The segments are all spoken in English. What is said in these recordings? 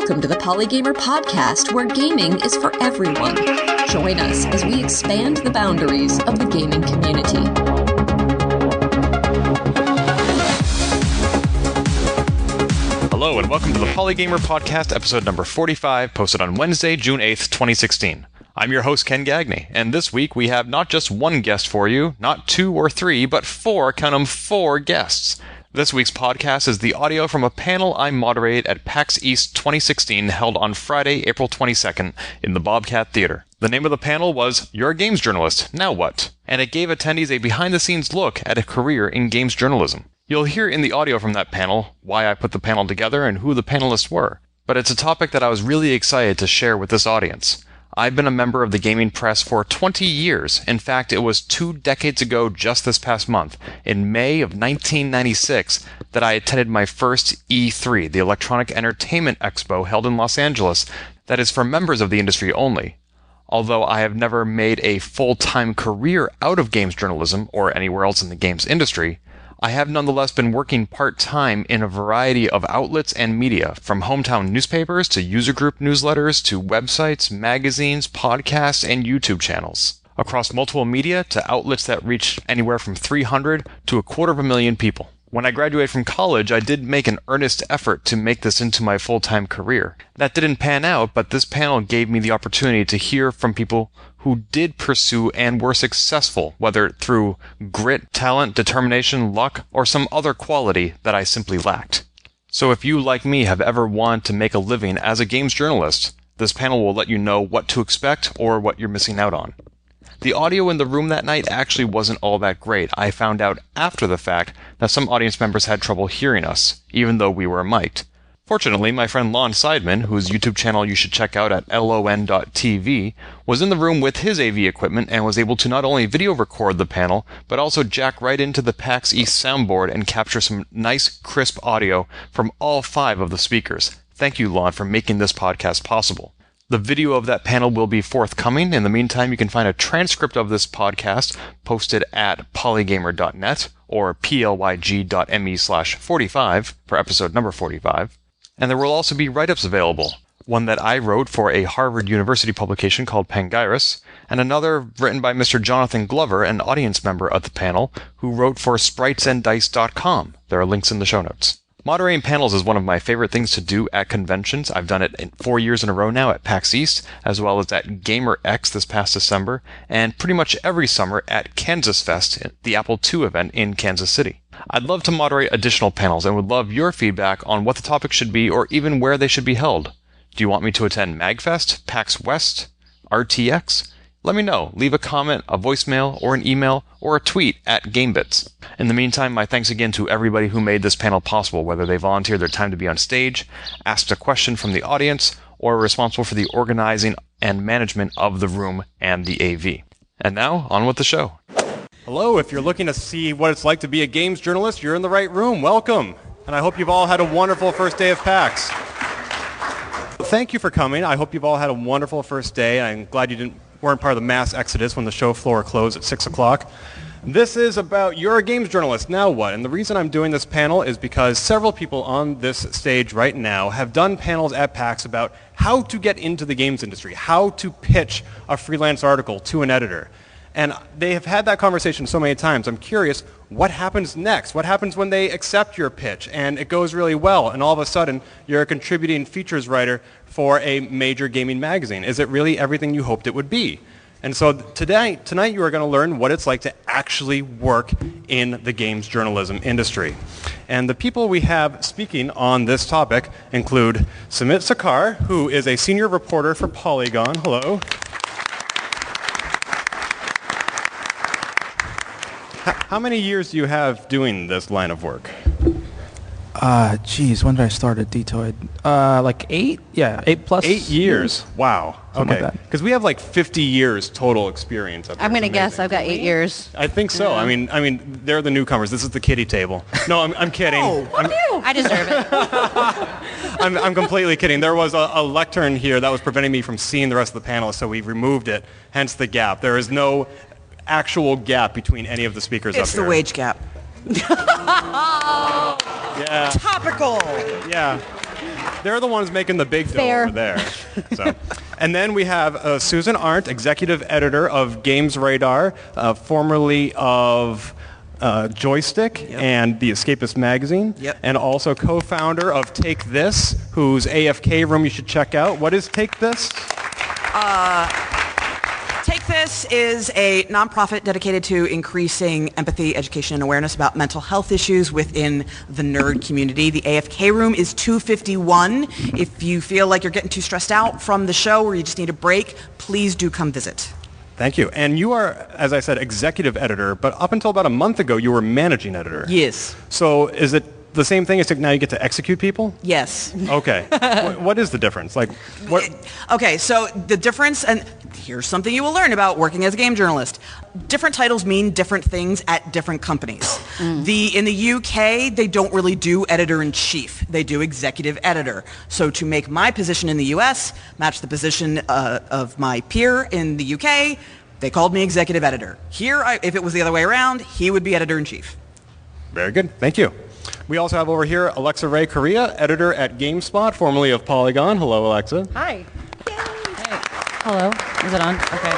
Welcome to the Polygamer podcast, where gaming is for everyone. Join us as we expand the boundaries of the gaming community. Hello and welcome to the Polygamer podcast, episode number 45, posted on Wednesday, June 8th, 2016. I'm your host, Ken Gagne, and this week we have not just one guest for you, not two or three, but four, count them, four guests. This week's podcast is the audio from a panel I moderate at PAX East 2016 held on Friday, April 22nd in the Bobcat Theater. The name of the panel was You're a Games Journalist, Now What? And it gave attendees a behind-the-scenes look at a career in games journalism. You'll hear in the audio from that panel why I put the panel together and who the panelists were. But it's a topic that I was really excited to share with this audience. I've been a member of the gaming press for 20 years. In fact, it was 2 decades ago just this past month, in May of 1996, that I attended my first E3, the Electronic Entertainment Expo held in Los Angeles, that is for members of the industry only. Although I have never made a full-time career out of games journalism or anywhere else in the games industry, I have nonetheless been working part-time in a variety of outlets and media, from hometown newspapers to user group newsletters to websites, magazines, podcasts, and YouTube channels. Across multiple media to outlets that reach anywhere from 300 to 250,000 people. When I graduated from college, I did make an earnest effort to make this into my full-time career. That didn't pan out, but this panel gave me the opportunity to hear from people who did pursue and were successful, whether through grit, talent, determination, luck, or some other quality that I simply lacked. So if you, like me, have ever wanted to make a living as a games journalist, this panel will let you know what to expect or what you're missing out on. The audio in the room that night actually wasn't all that great. I found out after the fact that some audience members had trouble hearing us, even though we were mic'd. Fortunately, my friend Lon Seidman, whose YouTube channel you should check out at lon.tv, was in the room with his AV equipment and was able to not only video record the panel, but also jack right into the PAX East soundboard and capture some nice, crisp audio from all 5 of the speakers. Thank you, Lon, for making this podcast possible. The video of that panel will be forthcoming. In the meantime, you can find a transcript of this podcast posted at polygamer.net or plyg.me/45 for episode number 45. And there will also be write-ups available. One that I wrote for a Harvard University publication called Pangyris, and another written by Mr. Jonathan Glover, an audience member of the panel, who wrote for spritesanddice.com. There are links in the show notes. Moderating panels is one of my favorite things to do at conventions. I've done it in 4 years in a row now at PAX East, as well as at GamerX this past December, and pretty much every summer at Kansas Fest, the Apple II event in Kansas City. I'd love to moderate additional panels and would love your feedback on what the topic should be or even where they should be held. Do you want me to attend MagFest, PAX West, RTX? Let me know. Leave a comment, a voicemail, or an email, or a tweet at Gamebits. In the meantime, my thanks again to everybody who made this panel possible, whether they volunteered their time to be on stage, asked a question from the audience, or were responsible for the organizing and management of the room and the AV. And now, on with the show. Hello, if you're looking to see what it's like to be a games journalist, you're in the right room. Welcome. And I hope you've all had a wonderful first day of PAX. Thank you for coming. I hope you've all had a wonderful first day. I'm glad you weren't part of the mass exodus when the show floor closed at 6 o'clock. This is about You're a Games Journalist, Now What? And the reason I'm doing this panel is because several people on this stage right now have done panels at PAX about how to get into the games industry, how to pitch a freelance article to an editor. And they have had that conversation so many times. I'm curious, what happens next? What happens when they accept your pitch and it goes really well and all of a sudden you're a contributing features writer for a major gaming magazine? Is it really everything you hoped it would be? And so tonight you are going to learn what it's like to actually work in the games journalism industry. And the people we have speaking on this topic include Samit Sarkar, who is a senior reporter for Polygon. Hello. How many years do you have doing this line of work? When did I start at Detoid? Like 8? Yeah, 8 plus. 8 years. Wow. Something Okay. like that. Because we have like 50 years total experience. I'm going to guess I've got 8 years. I think so. Yeah. I mean, they're the newcomers. This is the kiddie table. No, I'm kidding. I deserve it. I'm completely kidding. There was a lectern here that was preventing me from seeing the rest of the panelists, so we removed it. Hence the gap. There is no actual gap between any of the speakers up here. It's the wage gap. Yeah. Topical. Yeah. They're the ones making the big dough Fair. over there. So. And then we have Susan Arendt, executive editor of Games Radar, formerly of Joystick and the Escapist magazine, and also co-founder of Take This, whose AFK room you should check out. What is Take This? Take This is a nonprofit dedicated to increasing empathy, education, and awareness about mental health issues within the nerd community. The AFK room is 251. If you feel like you're getting too stressed out from the show or you just need a break, please do come visit. Thank you. And you are, as I said, executive editor, but up until about a month ago, you were managing editor. Yes. So is it the same thing as now you get to execute people? Yes. Okay. What is the difference? Like, what? Okay, so the difference, and here's something you will learn about working as a game journalist. Different titles mean different things at different companies. In the UK, they don't really do editor-in-chief. They do executive editor. So to make my position in the US match the position of my peer in the UK, they called me executive editor. Here, if it was the other way around, he would be editor-in-chief. Very good. Thank you. We also have over here Alexa Ray Corriea, editor at GameSpot, formerly of Polygon. Hello, Alexa. Hi. Hello. Is it on? Okay.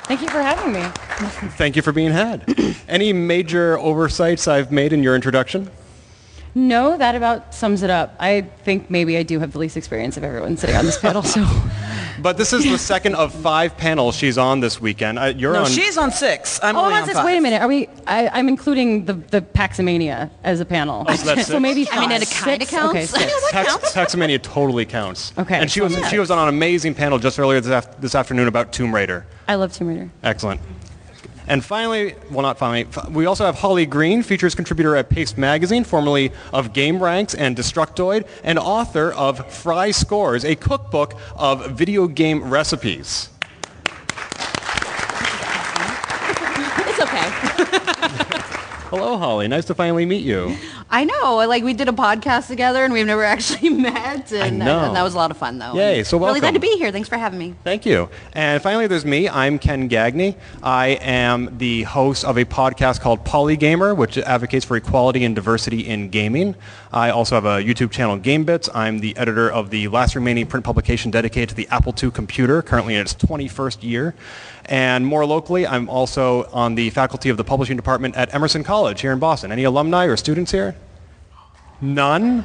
Thank you for having me. Thank you for being had. Any major oversights I've made in your introduction? No, that about sums it up. I think maybe I do have the least experience of everyone sitting on this panel, so. But this is the second of 5 panels she's on this weekend. No, she's on 6. I'm only on 5. Wait a minute. Are we? I'm including the Paximania as a panel. Oh, so that's so maybe. I mean, it kind of counts. Okay, 6. Paximania totally counts. Okay. And she was on an amazing panel just earlier this afternoon about Tomb Raider. I love Tomb Raider. Excellent. And finally, well, not finally, we also have Holly Green, features contributor at Paste Magazine, formerly of Game Ranks and Destructoid, and author of Fry Scores, a cookbook of video game recipes. It's okay. Hello, Holly. Nice to finally meet you. I know. Like, we did a podcast together, and we've never actually met. And, I know. and that was a lot of fun, though. Yay, so welcome. Really glad to be here. Thanks for having me. Thank you. And finally, there's me. I'm Ken Gagne. I am the host of a podcast called Polygamer, which advocates for equality and diversity in gaming. I also have a YouTube channel, Gamebits. I'm the editor of the last remaining print publication dedicated to the Apple II computer, currently in its 21st year. And more locally, I'm also on the faculty of the publishing department at Emerson College here in Boston. Any alumni or students here? None?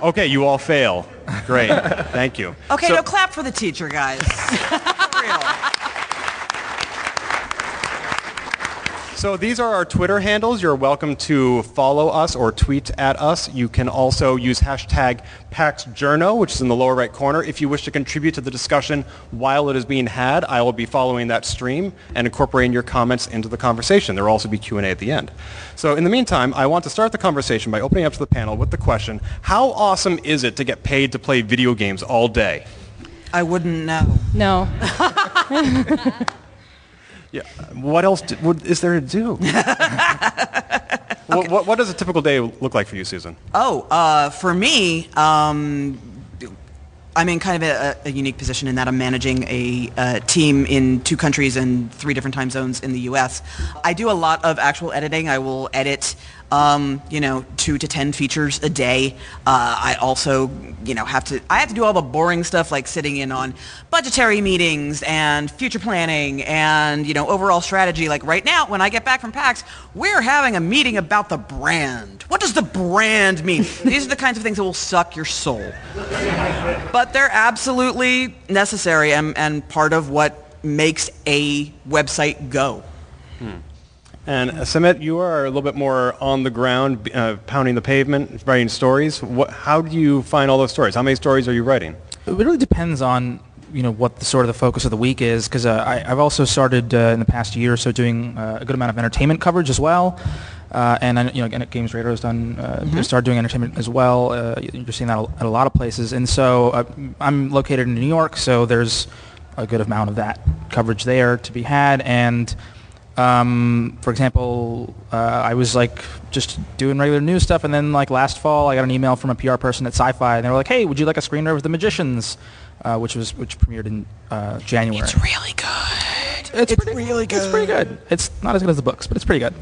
Okay, you all fail. Great. Thank you. Okay, now clap for the teacher, guys. For real. So these are our Twitter handles. You're welcome to follow us or tweet at us. You can also use hashtag PaxJourno, which is in the lower right corner. If you wish to contribute to the discussion while it is being had, I will be following that stream and incorporating your comments into the conversation. There will also be Q&A at the end. So in the meantime, I want to start the conversation by opening up to the panel with the question, how awesome is it to get paid to play video games all day? I wouldn't know. No. Yeah. What else is there to do? What does a typical day look like for you, Susan? For me, I'm in kind of a unique position in that I'm managing a team in 2 countries and 3 different time zones in the U.S. I do a lot of actual editing. I will edit 2 to 10 features a day. I also, have to do all the boring stuff like sitting in on budgetary meetings and future planning and, overall strategy. Like right now, when I get back from PAX, we're having a meeting about the brand. What does the brand mean? These are the kinds of things that will suck your soul. But they're absolutely necessary and part of what makes a website go. And Samit, you are a little bit more on the ground, pounding the pavement, writing stories. How do you find all those stories? How many stories are you writing? It really depends on what the sort of the focus of the week is, because I've also started in the past year or so doing a good amount of entertainment coverage as well. And again, at Games Radar has started doing entertainment as well. You're seeing that at a lot of places. And so I'm located in New York, so there's a good amount of that coverage there to be had. And for example, I was just doing regular news stuff, and then last fall I got an email from a PR person at Sci-Fi, and they were like, "Hey, would you like a screener of The Magicians?" which premiered in January. It's really good. It's really good. It's pretty good. It's not as good as the books, but it's pretty good.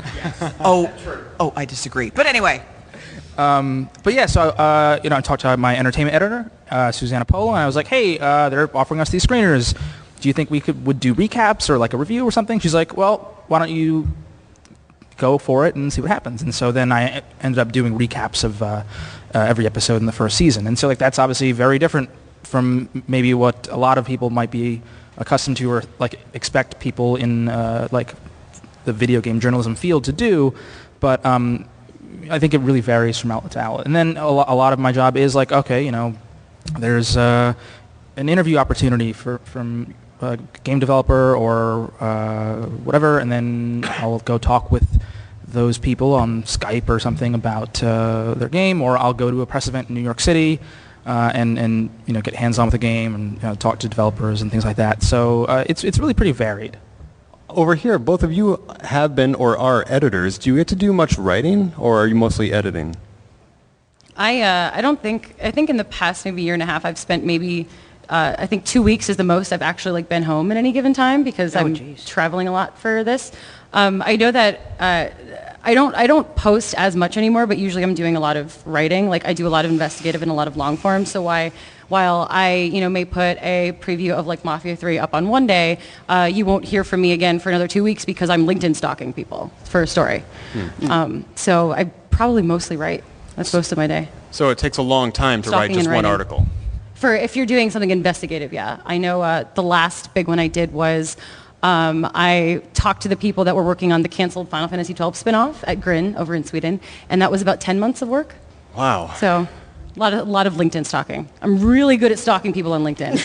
Oh, I disagree. But anyway. But yeah, so I talked to my entertainment editor, Susanna Polo, and I was like, hey, they're offering us these screeners. Do you think we would do recaps or like a review or something? She's like, well, why don't you go for it and see what happens? And so then I ended up doing recaps of every episode in the first season. And so like that's obviously very different from maybe what a lot of people might be accustomed to or like expect people in like the video game journalism field to do. But I think it really varies from outlet to outlet. And then a lot of my job is like, okay, there's an interview opportunity from a game developer or whatever, and then I'll go talk with those people on Skype or something about their game, or I'll go to a press event in New York City and get hands-on with the game and talk to developers and things like that. So it's really pretty varied. Over here, both of you have been or are editors. Do you get to do much writing, or are you mostly editing? I think in the past maybe year and a half I've spent maybe I think 2 weeks is the most I've actually been home at any given time because I'm traveling a lot for this. I know that I don't post as much anymore, but usually I'm doing a lot of writing. Like I do a lot of investigative and a lot of long form. So while I may put a preview of like Mafia 3 up on one day, you won't hear from me again for another 2 weeks because I'm LinkedIn stalking people for a story. So I probably mostly write. That's most of my day. So it takes a long time to write just one article. For if you're doing something investigative, yeah. I know the last big one I did was I talked to the people that were working on the canceled Final Fantasy XII spinoff at Grin over in Sweden, and that was about 10 months of work. Wow. So a lot of LinkedIn stalking. I'm really good at stalking people on LinkedIn.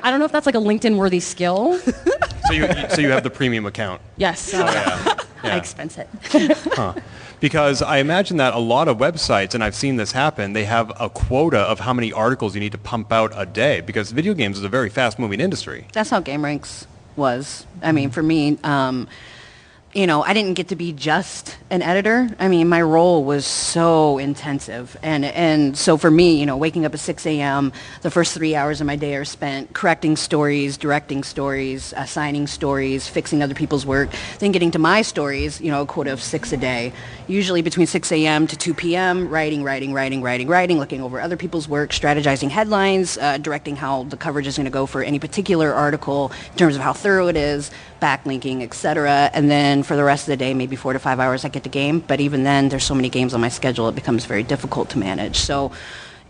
I don't know if that's like a LinkedIn-worthy skill. So you have the premium account? Yes. Yeah. I expense it. Huh. Because I imagine that a lot of websites, and I've seen this happen, they have a quota of how many articles you need to pump out a day, because video games is a very fast-moving industry. That's how GameRanks was. I mean, for me, I didn't get to be just an editor. I mean, my role was so intensive. And so for me, waking up at 6 a.m., the first 3 hours of my day are spent correcting stories, directing stories, assigning stories, fixing other people's work, then getting to my stories, a quota of 6 a day. Usually between 6 a.m. to 2 p.m., writing, looking over other people's work, strategizing headlines, directing how the coverage is going to go for any particular article in terms of how thorough it is, backlinking, etc. And then for the rest of the day, maybe 4 to 5 hours I get to game. But even then, there's so many games on my schedule, it becomes very difficult to manage. So,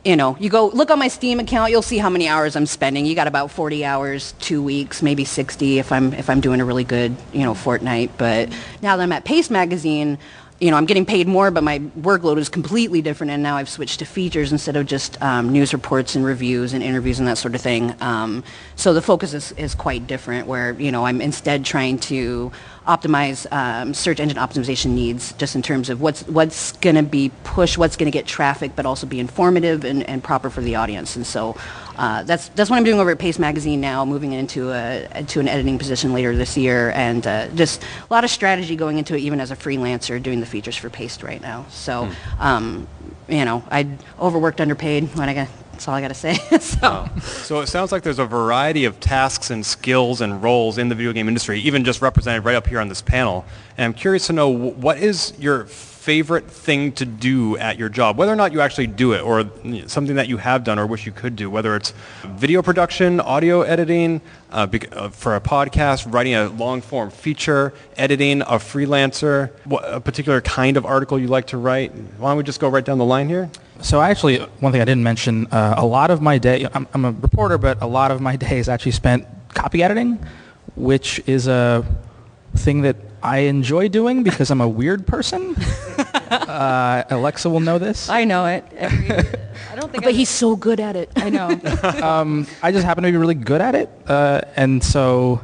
you go look on my Steam account, you'll see how many hours I'm spending. You got about 40 hours, 2 weeks, maybe 60 if I'm doing a really good, fortnight. But now that I'm at Paste Magazine, I'm getting paid more, but my workload is completely different, and now I've switched to features instead of just news reports and reviews and interviews and that sort of thing. So the focus is quite different, where, I'm instead trying to optimize search engine optimization needs, just in terms of what's going to be pushed, what's going to get traffic, but also be informative and proper for the audience. And so that's what I'm doing over at Paste Magazine now, moving into an editing position later this year, and just a lot of strategy going into it, even as a freelancer doing the features for Paste right now. So, I overworked, underpaid. That's all I got to say. So it sounds like there's a variety of tasks and skills and roles in the video game industry, even just represented right up here on this panel. And I'm curious to know, what is your favorite thing to do at your job, whether or not you actually do it, or something that you have done or wish you could do, whether it's video production, audio editing, for a podcast, writing a long-form feature, editing, a freelancer, a particular kind of article you like to write. Why don't we just go right down the line here? So actually, one thing I didn't mention, a lot of my day, I'm a reporter, but a lot of my day is actually spent copy editing, which is a thing that I enjoy doing because I'm a weird person. Alexa will know this. I know it. I don't think. But he's so good at it. I know. I just happen to be really good at it, and so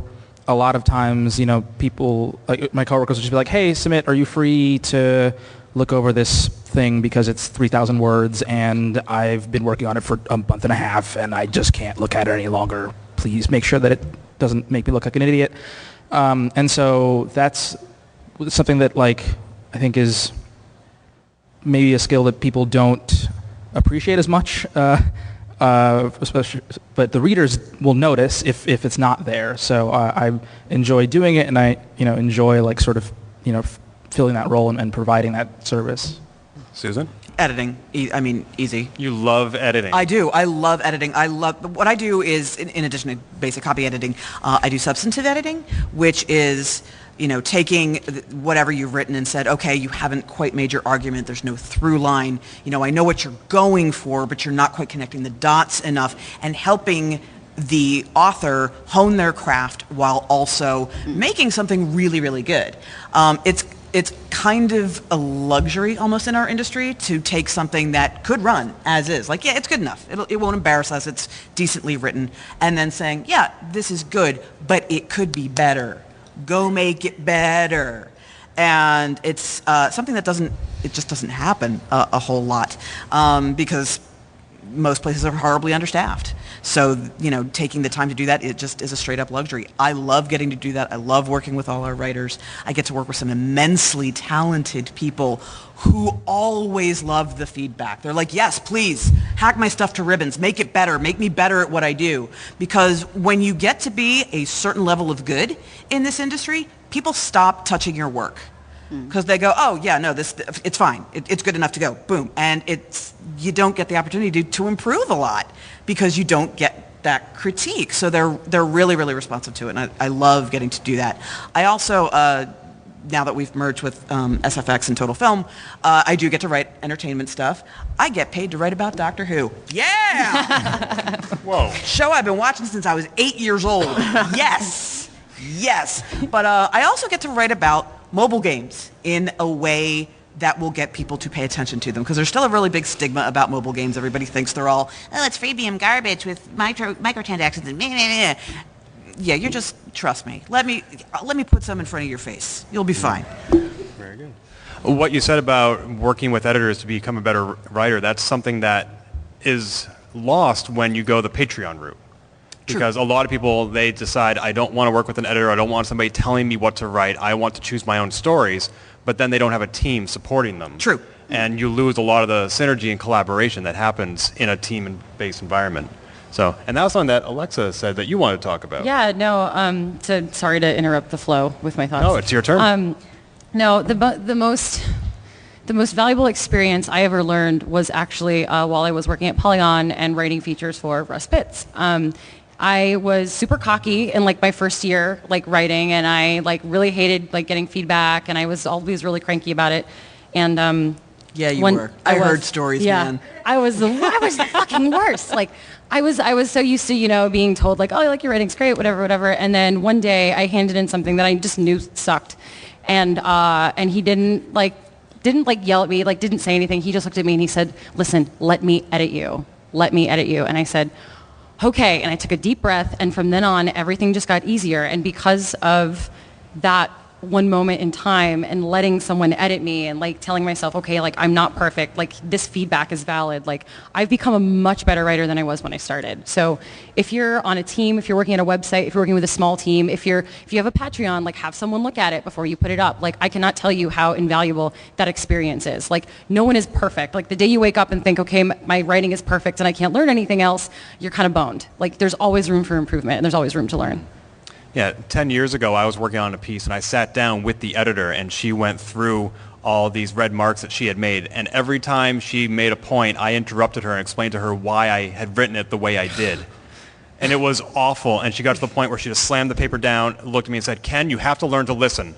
a lot of times, people, like my coworkers, will just be like, "Hey, Samit, are you free to look over this thing because it's 3,000 words and I've been working on it for a month and a half and I just can't look at it any longer. Please make sure that it doesn't make me look like an idiot." And so that's something that, I think is maybe a skill that people don't appreciate as much, especially, but the readers will notice if it's not there. So I enjoy doing it, and I enjoy filling that role and providing that service. Susan? Editing. Easy. You love editing. I do. I love editing. What I do is, in addition to basic copy editing, I do substantive editing, which is, taking whatever you've written and said, okay, you haven't quite made your argument. There's no through line. I know what you're going for, but you're not quite connecting the dots enough, and helping the author hone their craft while also making something really, really good. It's kind of a luxury almost in our industry to take something that could run as is. Like, yeah, it's good enough. It won't embarrass us. It's decently written. And then saying, yeah, this is good, but it could be better. Go make it better. And it's something that just doesn't happen a whole lot because most places are horribly understaffed. So, taking the time to do that, it just is a straight up luxury. I love getting to do that. I love working with all our writers. I get to work with some immensely talented people who always love the feedback. They're like, yes, please, hack my stuff to ribbons. Make it better. Make me better at what I do. Because when you get to be a certain level of good in this industry, people stop touching your work. Because they go, oh yeah, no, it's fine. It's good enough to go. Boom. And you don't get the opportunity to improve a lot because you don't get that critique. So they're really, really responsive to it, and I love getting to do that. I also, now that we've merged with SFX and Total Film, I do get to write entertainment stuff. I get paid to write about Doctor Who. Yeah! Whoa. Show I've been watching since I was 8 years old. Yes! Yes. But I also get to write about mobile games in a way that will get people to pay attention to them, because there's still a really big stigma about mobile games. Everybody thinks they're all, it's freemium garbage with microtransactions and meh, meh, meh. Yeah, trust me. Let me put some in front of your face. You'll be fine. Very good. What you said about working with editors to become a better writer, that's something that is lost when you go the Patreon route. Because a lot of people, they decide, I don't want to work with an editor, I don't want somebody telling me what to write, I want to choose my own stories, but then they don't have a team supporting them. True. And you lose a lot of the synergy and collaboration that happens in a team-based environment. So, and that was something that Alexa said that you wanted to talk about. Yeah, no, sorry to interrupt the flow with my thoughts. No, it's your turn. No, the most valuable experience I ever learned was actually while I was working at Polygon and writing features for Russ Bits. I was super cocky in my first year writing, and I really hated getting feedback, and I was always really cranky about it. And yeah, you were. I heard stories, man. I was the fucking worst. I was so used to being told oh, your writing's great, whatever. And then one day I handed in something that I just knew sucked, and he didn't yell at me, didn't say anything. He just looked at me and he said, "Listen, let me edit you. And I said, okay, and I took a deep breath, and from then on, everything just got easier. And because of that one moment in time and letting someone edit me and telling myself, okay, I'm not perfect, this feedback is valid, I've become a much better writer than I was when I started. So if you're on a team, if you're working at a website, if you're working with a small team, if you have a Patreon, have someone look at it before you put it up. I cannot tell you how invaluable that experience is. No one is perfect. The day you wake up and think, okay, my writing is perfect and I can't learn anything else, you're kind of boned. There's always room for improvement, and there's always room to learn. Yeah, 10 years ago, I was working on a piece, and I sat down with the editor, and she went through all these red marks that she had made. And every time she made a point, I interrupted her and explained to her why I had written it the way I did. And it was awful. And she got to the point where she just slammed the paper down, looked at me and said, "Ken, you have to learn to listen."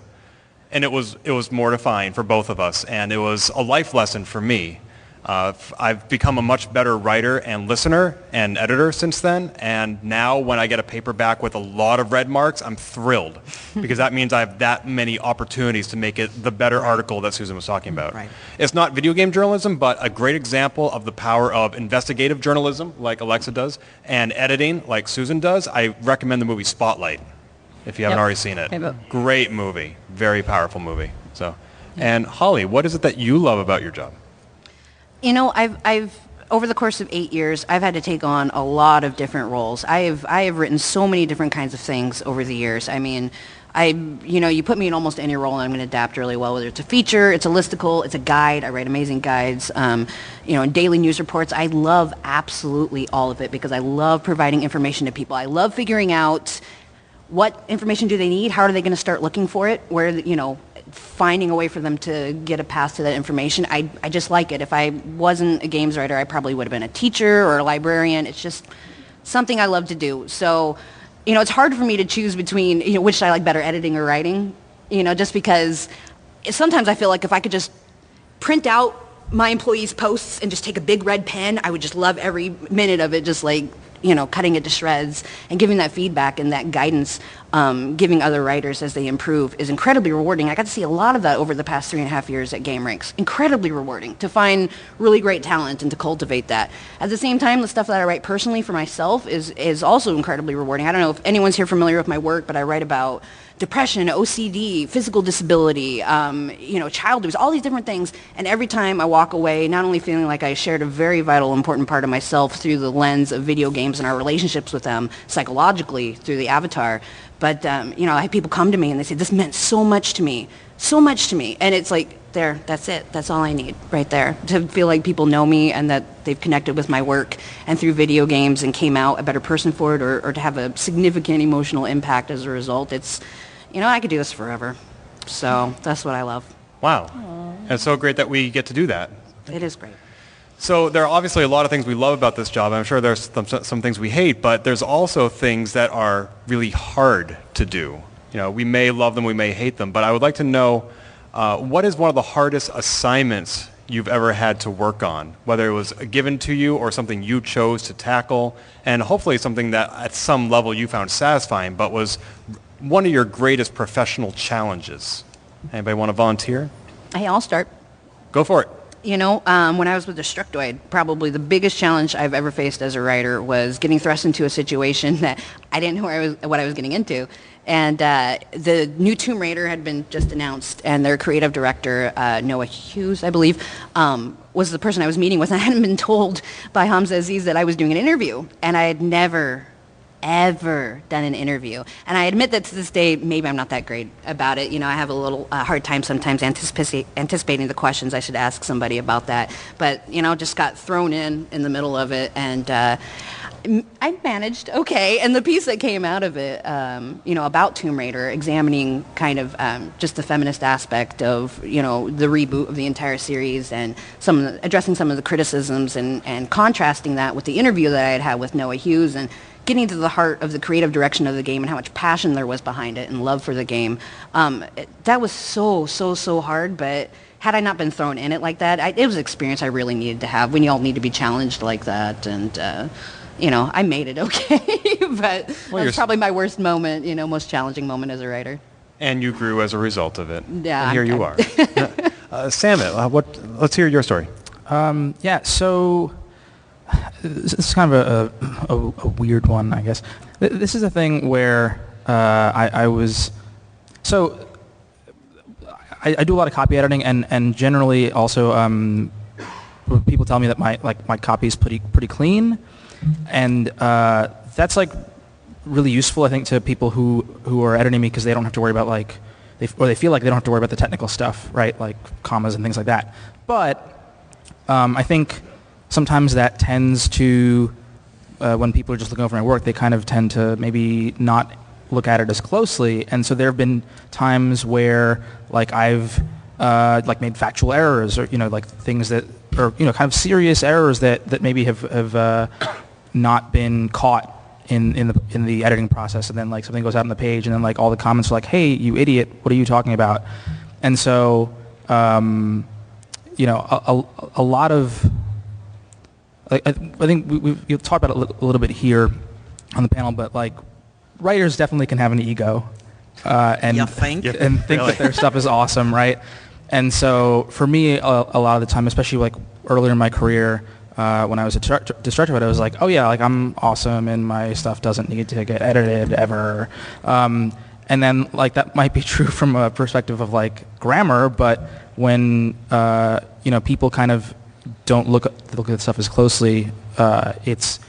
And it was mortifying for both of us, and it was a life lesson for me. I've become a much better writer and listener and editor since then, and now when I get a paperback with a lot of red marks, I'm thrilled, because that means I have that many opportunities to make it the better article that Susan was talking about. Right. It's not video game journalism, but a great example of the power of investigative journalism, like Alexa does, and editing, like Susan does. I recommend the movie Spotlight, if you haven't already seen it. Great movie. Very powerful movie. So, and Holly, what is it that you love about your job? I've over the course of 8 years, I've had to take on a lot of different roles. I have written so many different kinds of things over the years. I mean, you put me in almost any role and I'm going to adapt really well, whether it's a feature, it's a listicle, it's a guide. I write amazing guides, and daily news reports. I love absolutely all of it because I love providing information to people. I love figuring out what information do they need, how are they going to start looking for it, where, finding a way for them to get a pass to that information. I just like it. If I wasn't a games writer, I probably would have been a teacher or a librarian. It's just something I love to do. So, it's hard for me to choose between, which I like better, editing or writing, just because sometimes I feel like if I could just print out my employees' posts and just take a big red pen, I would just love every minute of it, just like, cutting it to shreds and giving that feedback and that guidance, giving other writers as they improve is incredibly rewarding. I got to see a lot of that over the past 3.5 years at GameRanks. Incredibly rewarding to find really great talent and to cultivate that. At the same time, the stuff that I write personally for myself is also incredibly rewarding. I don't know if anyone's here familiar with my work, but I write about depression, OCD, physical disability, child abuse, all these different things. And every time I walk away, not only feeling like I shared a very vital, important part of myself through the lens of video games and our relationships with them psychologically through the avatar, but, I have people come to me and they say, this meant so much to me. And it's like, that's it. That's all I need right there. To feel like people know me and that they've connected with my work and through video games and came out a better person for it or to have a significant emotional impact as a result. It's, I could do this forever. So that's what I love. Wow. Aww. And it's so great that we get to do that. It is great. So there are obviously a lot of things we love about this job. I'm sure there's some things we hate, but there's also things that are really hard to do. We may love them, we may hate them, but I would like to know what is one of the hardest assignments you've ever had to work on, whether it was given to you or something you chose to tackle, and hopefully something that at some level you found satisfying, but was one of your greatest professional challenges. Anybody want to volunteer? Hey, I'll start. Go for it. When I was with Destructoid, probably the biggest challenge I've ever faced as a writer was getting thrust into a situation that I didn't know what I was getting into. And the new Tomb Raider had been just announced, and their creative director, Noah Hughes, I believe, was the person I was meeting with. And I hadn't been told by Hamza Aziz that I was doing an interview, and I had never ever done an interview. And I admit that to this day, maybe I'm not that great about it. I have a little hard time sometimes anticipating the questions I should ask somebody about that. But, just got thrown in the middle of it, and I managed okay. And the piece that came out of it, about Tomb Raider, examining kind of just the feminist aspect of, the reboot of the entire series and addressing some of the criticisms and contrasting that with the interview that I had with Noah Hughes and getting to the heart of the creative direction of the game and how much passion there was behind it and love for the game. That was so hard, but had I not been thrown in it like that, it was an experience I really needed to have. We all need to be challenged like that, and I made it okay, but that was probably my worst moment, most challenging moment as a writer. And you grew as a result of it. Yeah. And here you are. Samit, let's hear your story. So this is kind of a weird one, I guess. This is a thing where I do a lot of copy editing, and generally also people tell me that my copy is pretty clean, and that's like really useful, I think, to people who are editing me because they don't have to worry about they feel like they don't have to worry about the technical stuff, right? Like commas and things like that. But I think sometimes that tends to, when people are just looking over my work, they kind of tend to maybe not look at it as closely. And so there have been times where I've made factual errors or things that are kind of serious errors that maybe have not been caught in the editing process, and then something goes out on the page, and then all the comments are like, "Hey, you idiot! What are you talking about?" And so a lot of I think we've talked about it a little bit here on the panel, but writers definitely can have an ego and think that their stuff is awesome, right? And so for me, a lot of the time, especially earlier in my career, when I was a Destructoid, I was like, oh yeah, I'm awesome and my stuff doesn't need to get edited ever. And then that might be true from a perspective of grammar, but when people kind of don't look at stuff as closely, it's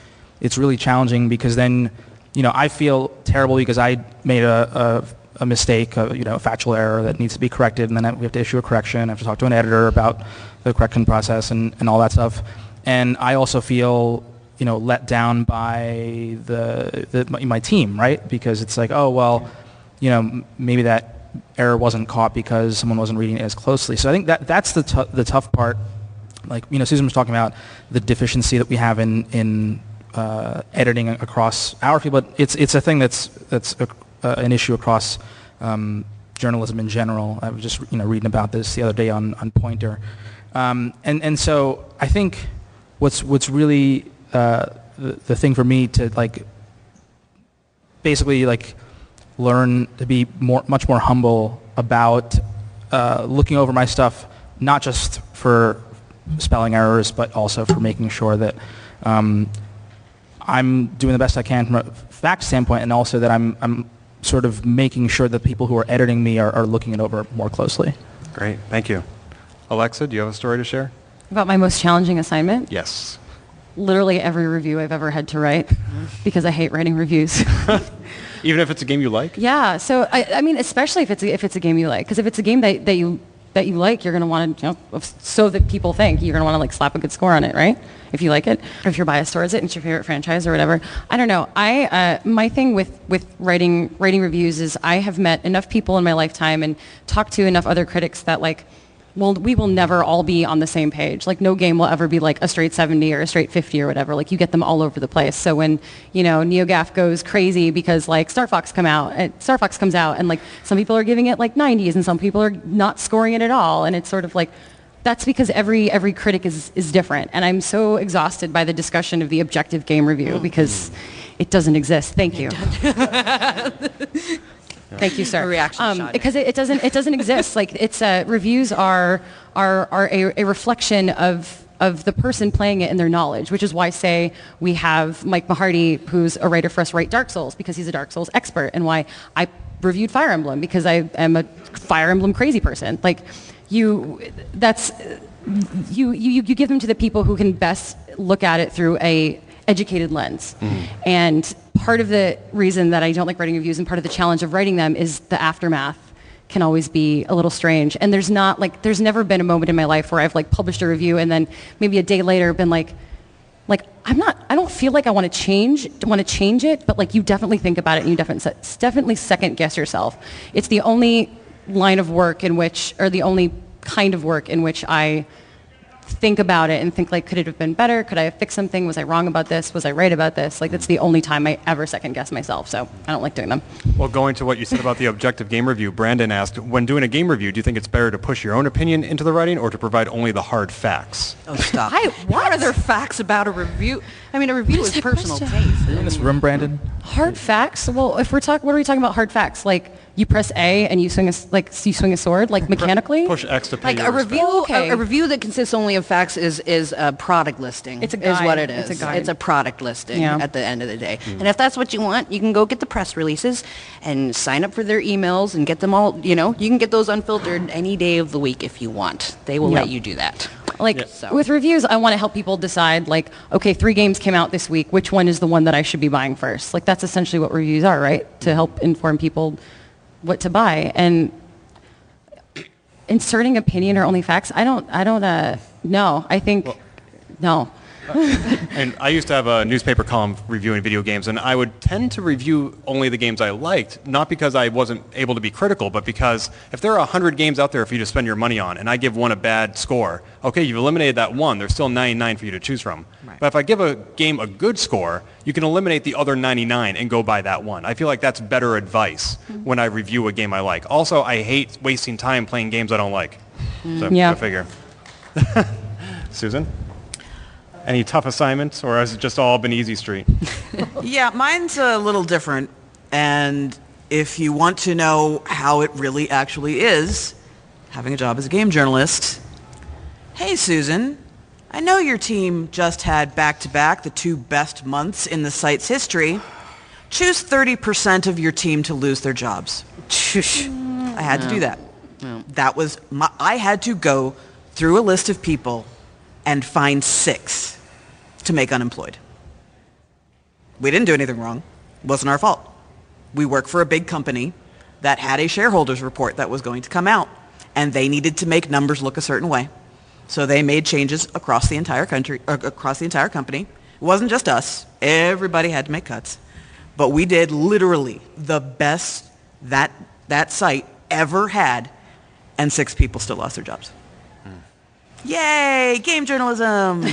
really challenging because then I feel terrible because I made a mistake, a factual error that needs to be corrected, and then we have to issue a correction. I have to talk to an editor about the correction process and all that stuff. And I also feel let down by my team, right? Because it's maybe that error wasn't caught because someone wasn't reading it as closely. So I think that's the tough part. Like, Susan was talking about the deficiency that we have in editing across our field, but it's a thing that's an issue across journalism in general. I was just reading about this the other day on Pointer, and so I think what's really the thing for me to basically learn to be much more humble about looking over my stuff, not just for spelling errors, but also for making sure that I'm doing the best I can from a fact standpoint, and also that I'm sort of making sure that people who are editing me are looking it over more closely. Great, thank you. Alexa, do you have a story to share? About my most challenging assignment? Yes. Literally every review I've ever had to write, because I hate writing reviews. Even if it's a game you like? Yeah. So I mean, especially if it's a game you like, because if it's a game that you like, you're going to want to, so that people think, you're going to want to slap a good score on it, right? If you like it, or if you're biased towards it and it's your favorite franchise or whatever. I don't know. My thing with writing reviews is I have met enough people in my lifetime and talked to enough other critics that well, we will never all be on the same page. No game will ever be a straight 70 or a straight 50 or whatever. You get them all over the place. So when, NeoGAF goes crazy because Star Fox comes out and some people are giving it 90s and some people are not scoring it at all. And it's sort of that's because every critic is different. And I'm so exhausted by the discussion of the objective game review because it doesn't exist. Thank you. Thank you, sir. A reaction shot. Because it doesn't exist. Reviews are a reflection of the person playing it and their knowledge, which is why, say, we have Mike Mahardy, who's a writer for us, write Dark Souls because he's a Dark Souls expert, and why I reviewed Fire Emblem because I am a Fire Emblem crazy person. You give them to the people who can best look at it through a educated lens. And part of the reason that I don't like writing reviews and part of the challenge of writing them is the aftermath can always be a little strange. And there's never been a moment in my life where I've published a review and then maybe a day later been I don't feel like I want to change it, but you definitely think about it and you definitely second guess yourself. It's the only line of work or the only kind of work in which I think about it and think could it have been better? Could I have fixed something? Was I wrong about this? Was I right about this? That's the only time I ever second guess myself, so I don't like doing them. Well, going to what you said about the objective game review, Brandon asked, when doing a game review, do you think it's better to push your own opinion into the writing or to provide only the hard facts? Oh, stop. What are there facts about a review? I mean, a review is personal taste. In this room, Brandon? Hard facts? Well, if what are we talking about hard facts? You press A and you swing a sword, mechanically? Push X to pay your a review. Oh, okay. A review that consists only of facts is a product listing. It's a guide. Is what it is. It's a guide. It's a product listing at the end of the day. Mm. And if that's what you want, you can go get the press releases and sign up for their emails and get them all. You can get those unfiltered any day of the week if you want. They will let you do that. With reviews, I want to help people decide, okay, 3 games came out this week. Which one is the one that I should be buying first? That's essentially what reviews are, right? To help inform people what to buy. And inserting opinion or only facts, I don't know. I think, no. And I used to have a newspaper column reviewing video games, and I would tend to review only the games I liked, not because I wasn't able to be critical, but because if there are 100 games out there for you to spend your money on, and I give one a bad score, okay, you've eliminated that one, there's still 99 for you to choose from. Right. But if I give a game a good score, you can eliminate the other 99 and go buy that one. I feel like that's better advice when I review a game I like. Also, I hate wasting time playing games I don't like. So, go figure. Susan? Any tough assignments, or has it just all been easy street? Yeah, mine's a little different. And if you want to know how it really actually is, having a job as a game journalist, hey, Susan, I know your team just had back-to-back the 2 best months in the site's history. Choose 30% of your team to lose their jobs. I had to do that. That was I had to go through a list of people and find 6 to make unemployed. We didn't do anything wrong. It wasn't our fault. We work for a big company that had a shareholders report that was going to come out, and they needed to make numbers look a certain way. So they made changes across the entire country, across the entire company. It wasn't just us. Everybody had to make cuts. But we did literally the best that site ever had, and 6 people still lost their jobs. Yay, game journalism.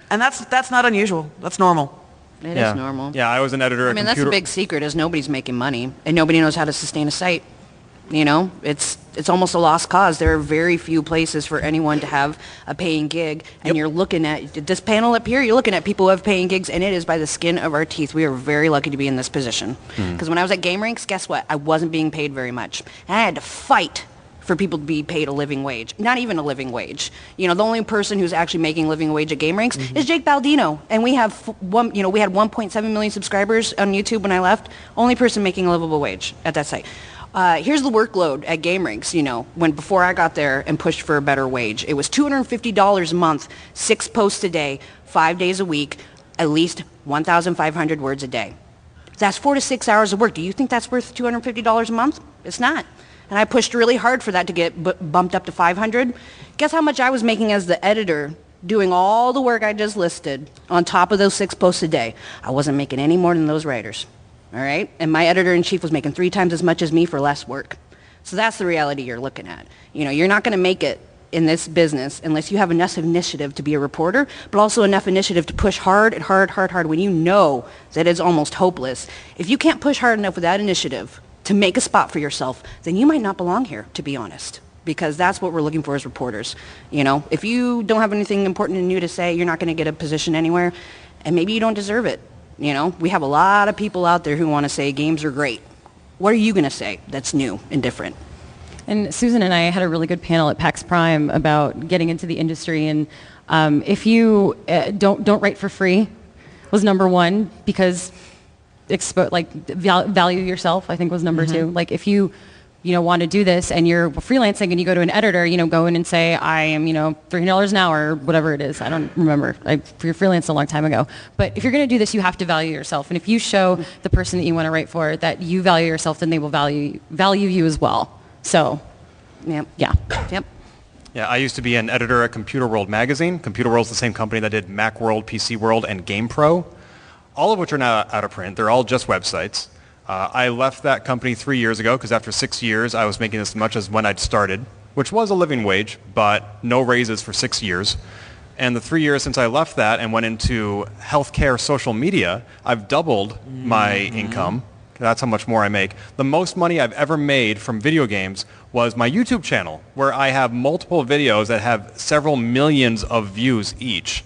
And that's not unusual. That's normal. It is normal. Yeah, I was an editor. I mean, that's a big secret is nobody's making money and nobody knows how to sustain a site. You know, it's almost a lost cause. There are very few places for anyone to have a paying gig. And you're looking at this panel up here, you're looking at people who have paying gigs, and it is by the skin of our teeth. We are very lucky to be in this position. Because when I was at GameRanks, guess what? I wasn't being paid very much. And I had to fight for people to be paid a living wage. Not even a living wage. You know, the only person who's actually making a living wage at GameRanks is Jake Baldino. And we have we had 1.7 million subscribers on YouTube when I left. Only person making a livable wage at that site. Here's the workload at GameRanks, before I got there and pushed for a better wage. It was $250 a month, 6 posts a day, 5 days a week, at least 1,500 words a day. That's 4 to 6 hours of work. Do you think that's worth $250 a month? It's not. And I pushed really hard for that to get bumped up to 500. Guess how much I was making as the editor doing all the work I just listed on top of those 6 posts a day? I wasn't making any more than those writers. All right? And my editor-in-chief was making 3 times as much as me for less work. So that's the reality you're looking at. You're not going to make it in this business unless you have enough initiative to be a reporter, but also enough initiative to push hard and hard when you know that it's almost hopeless. If you can't push hard enough with that initiative to make a spot for yourself, then you might not belong here, to be honest. Because that's what we're looking for as reporters. If you don't have anything important and new to say, you're not going to get a position anywhere, and maybe you don't deserve it. We have a lot of people out there who want to say games are great. What are you going to say that's new and different? And Susan and I had a really good panel at PAX Prime about getting into the industry, and if you don't write for free was number 1, because value yourself, I think, was number 2. Like if you want to do this and you're freelancing and you go to an editor, go in and say, I am, $300 an hour or whatever it is. I don't remember. I freelanced a long time ago. But if you're going to do this, you have to value yourself. And if you show the person that you want to write for that you value yourself, then they will value you as well. So, Yep. Yeah, I used to be an editor at Computer World magazine. Computer World's the same company that did Macworld, PC World, and GamePro, all of which are now out of print. They're all just websites. I left that company 3 years ago because after 6 years I was making as much as when I'd started, which was a living wage, but no raises for 6 years. And the 3 years since I left that and went into healthcare social media, I've doubled my income. That's how much more I make. The most money I've ever made from video games was my YouTube channel, where I have multiple videos that have several millions of views each.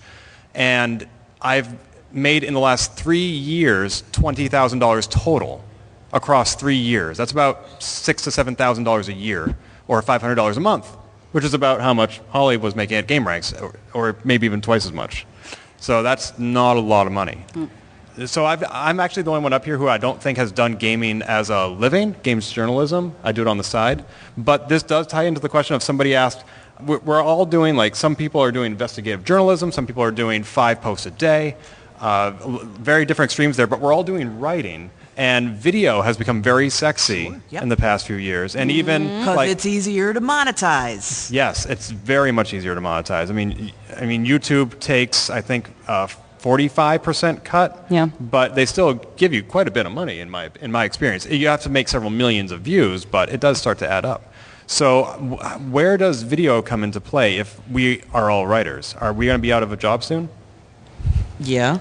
And I've made in the last 3 years $20,000 total across 3 years. That's about $6,000 to $7,000 a year, or $500 a month, which is about how much Holly was making at GameRanks, or maybe even twice as much. So that's not a lot of money. So I'm actually the only one up here who I don't think has done gaming as a living, games journalism. I do it on the side. But this does tie into the question of somebody asked, we're all doing, some people are doing investigative journalism, some people are doing 5 posts a day, very different extremes there, but we're all doing writing. And video has become very sexy in the past few years. And even because it's easier to monetize. Yes, it's very much easier to monetize. I mean YouTube takes, I think, 45% cut, but they still give you quite a bit of money in my experience. You have to make several millions of views, but it does start to add up. So where does video come into play if we are all writers? Are we going to be out of a job soon? Yeah.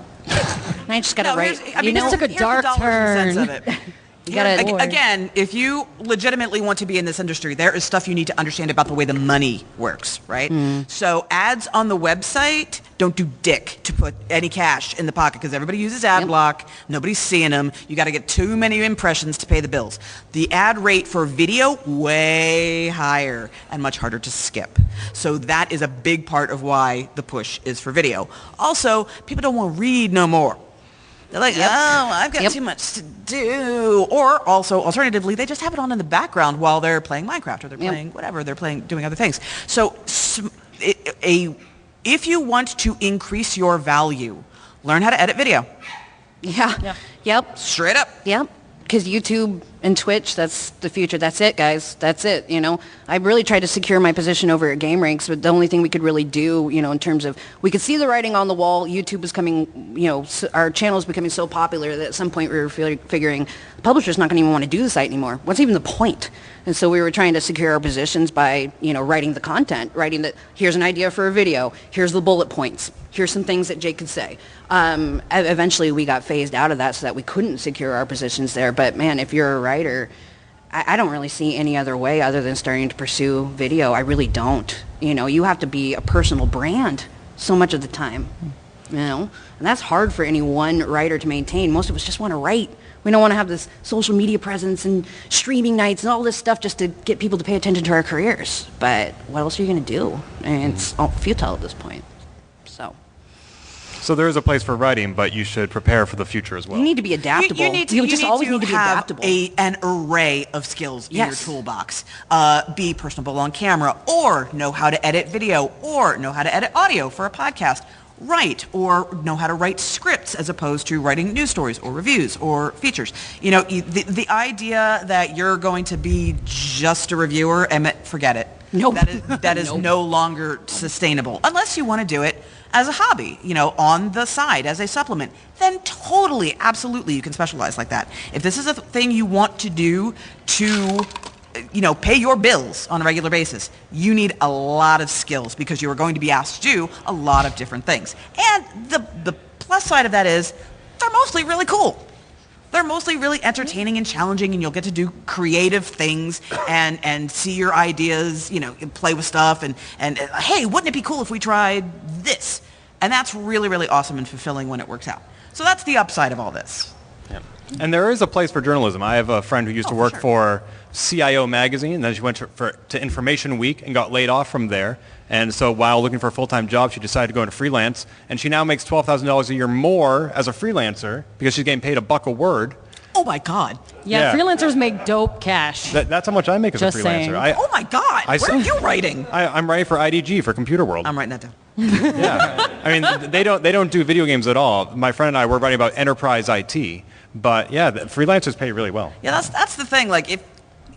I just got to write. This took a dark turn. Again, if you legitimately want to be in this industry, there is stuff you need to understand about the way the money works, right? So ads on the website don't do dick to put any cash in the pocket because everybody uses ad block. Nobody's seeing them. You got to get too many impressions to pay the bills. The ad rate for video, way higher and much harder to skip. So that is a big part of why the push is for video. Also, people don't want to read no more. They're like, I've got too much to do. Or also, alternatively, they just have it on in the background while they're playing Minecraft or they're playing whatever. They're doing other things. So if you want to increase your value, learn how to edit video. Yep. Straight up. Yep. Because YouTube And Twitch, that's the future. That's it, guys. That's it, I really tried to secure my position over at GameRanks, but the only thing we could really do, in terms of, we could see the writing on the wall. YouTube was coming, our channel is becoming so popular that at some point we were figuring the publisher's not going to even want to do the site anymore. What's even the point? And so we were trying to secure our positions by, writing the content, writing that, here's an idea for a video, here's the bullet points, here's some things that Jake could say. Eventually we got phased out of that so that we couldn't secure our positions there. But man, if you're a writer, I don't really see any other way other than starting to pursue video. I really don't. You have to be a personal brand so much of the time, and that's hard for any one writer to maintain. Most of us just want to write. We don't want to have this social media presence and streaming nights and all this stuff just to get people to pay attention to our careers. But what else are you going to do? And it's all futile at this point. So there is a place for writing, but you should prepare for the future as well. You need to be adaptable. You need to always need to be have adaptable. An array of skills in your toolbox. Be personable on camera, or know how to edit video, or know how to edit audio for a podcast. Write, or know how to write scripts as opposed to writing news stories or reviews or features. The idea that you're going to be just a reviewer, forget it. Nope. That is no longer sustainable unless you want to do it as a hobby, on the side as a supplement. Then totally, absolutely, you can specialize like that. If this is a thing you want to do to pay your bills on a regular basis, you need a lot of skills because you are going to be asked to do a lot of different things. And the plus side of that is they're mostly really cool. They're mostly really entertaining and challenging, and you'll get to do creative things and see your ideas, play with stuff, and hey, wouldn't it be cool if we tried this? And that's really, really awesome and fulfilling when it works out. So that's the upside of all this. Yeah. And there is a place for journalism. I have a friend who used to work for CIO magazine, and then she went to Information Week and got laid off from there. And so while looking for a full-time job, she decided to go into freelance, and she now makes $12,000 a year more as a freelancer because she's getting paid $1 a word. Oh my God! Yeah, freelancers make dope cash. That's how much I make as Just a freelancer. saying. Oh my God! Where are you writing? I'm writing for IDG for Computer World. I'm writing that down. Yeah, I mean they don't do video games at all. My friend and I were writing about enterprise IT, but yeah, the freelancers pay really well. Yeah, that's the thing. Like, if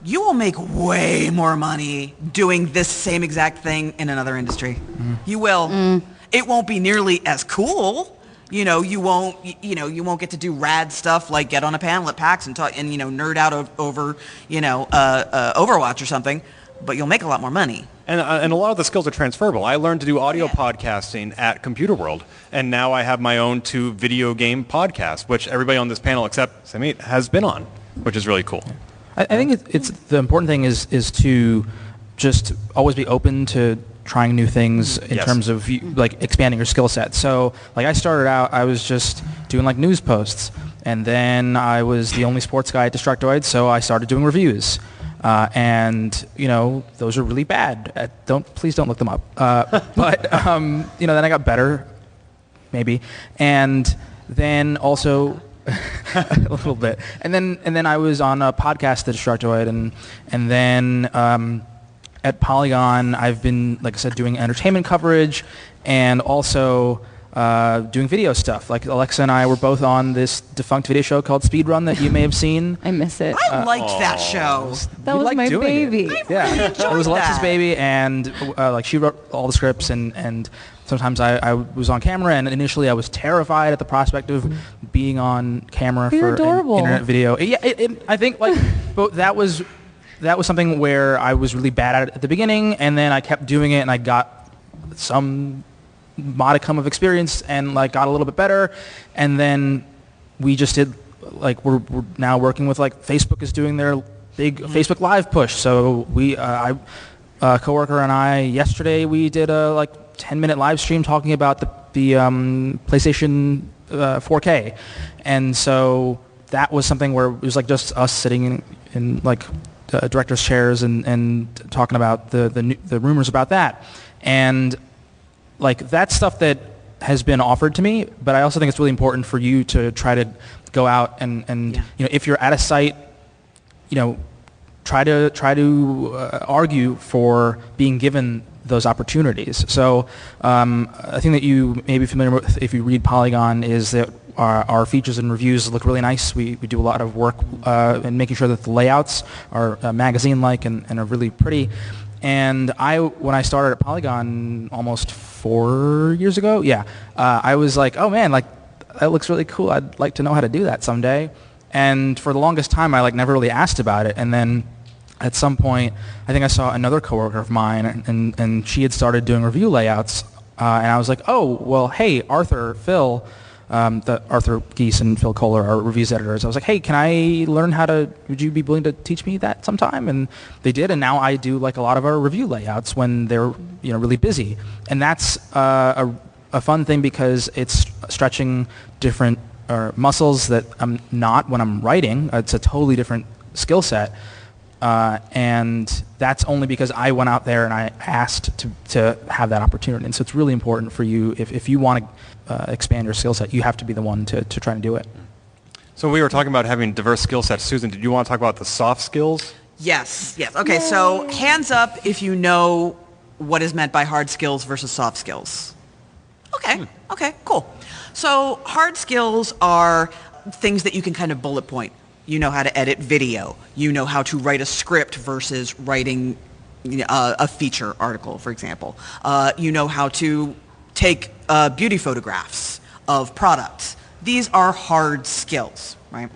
you will make way more money doing this same exact thing in another industry, you will. It won't be nearly as cool. You won't get to do rad stuff like get on a panel at PAX and talk and nerd out over Overwatch or something. But you'll make a lot more money. And a lot of the skills are transferable. I learned to do audio podcasting at Computer World, and now I have my own 2 video game podcasts, which everybody on this panel except Samit has been on, which is really cool. I think it's the important thing is to just always be open to trying new things in terms of like expanding your skill set. So like I started out, I was just doing like news posts, and then I was the only sports guy at Destructoid, so I started doing reviews. And those are really bad. Please don't look them up. But then I got better, maybe, and then also a little bit, and then I was on a podcast at Destructoid, and then at Polygon I've been, like I said, doing entertainment coverage and also doing video stuff. Like Alexa and I were both on this defunct video show called Speedrun that you may have seen. I miss it. I liked that show. That was my baby. Yeah, it was Alexa's baby, and like she wrote all the scripts, and sometimes I was on camera, and initially I was terrified at the prospect of being on camera for an internet video. Yeah, I think like, but that was something where I was really bad at it at the beginning, and then I kept doing it, and I got some modicum of experience and like got a little bit better, and then we just did like we're now working with like Facebook is doing their big Facebook Live push. So we a coworker and I yesterday we did a like 10-minute live stream talking about the PlayStation 4K, and so that was something where it was like just us sitting in like directors' chairs and talking about the rumors about that, and like that's stuff that has been offered to me, but I also think it's really important for you to try to go out and if you're at a site, try to argue for being given those opportunities. So a thing that you may be familiar with if you read Polygon is that our features and reviews look really nice. We do a lot of work in making sure that the layouts are magazine-like and are really pretty. And when I started at Polygon almost 4 years ago, I was like, oh man, like that looks really cool. I'd like to know how to do that someday. And for the longest time, I like never really asked about it. And then at some point, I think I saw another coworker of mine, and she had started doing review layouts. And I was like, oh, well, hey, Phil, Arthur Geese and Phil Kohler are reviews editors. I was like, hey, can I learn would you be willing to teach me that sometime? And they did, and now I do like a lot of our review layouts when they're really busy. And that's a fun thing because it's stretching different muscles that I'm not when I'm writing. It's a totally different skill set. And that's only because I went out there and I asked to have that opportunity. And so it's really important for you, if you want to expand your skill set, you have to be the one to try and do it. So we were talking about having diverse skill sets. Susan, did you want to talk about the soft skills? Yes. Okay, so hands up if you know what is meant by hard skills versus soft skills. Okay, cool. So hard skills are things that you can kind of bullet point. You know how to edit video. You know how to write a script versus writing a feature article, for example. You know how to take beauty photographs of products. These are hard skills, right?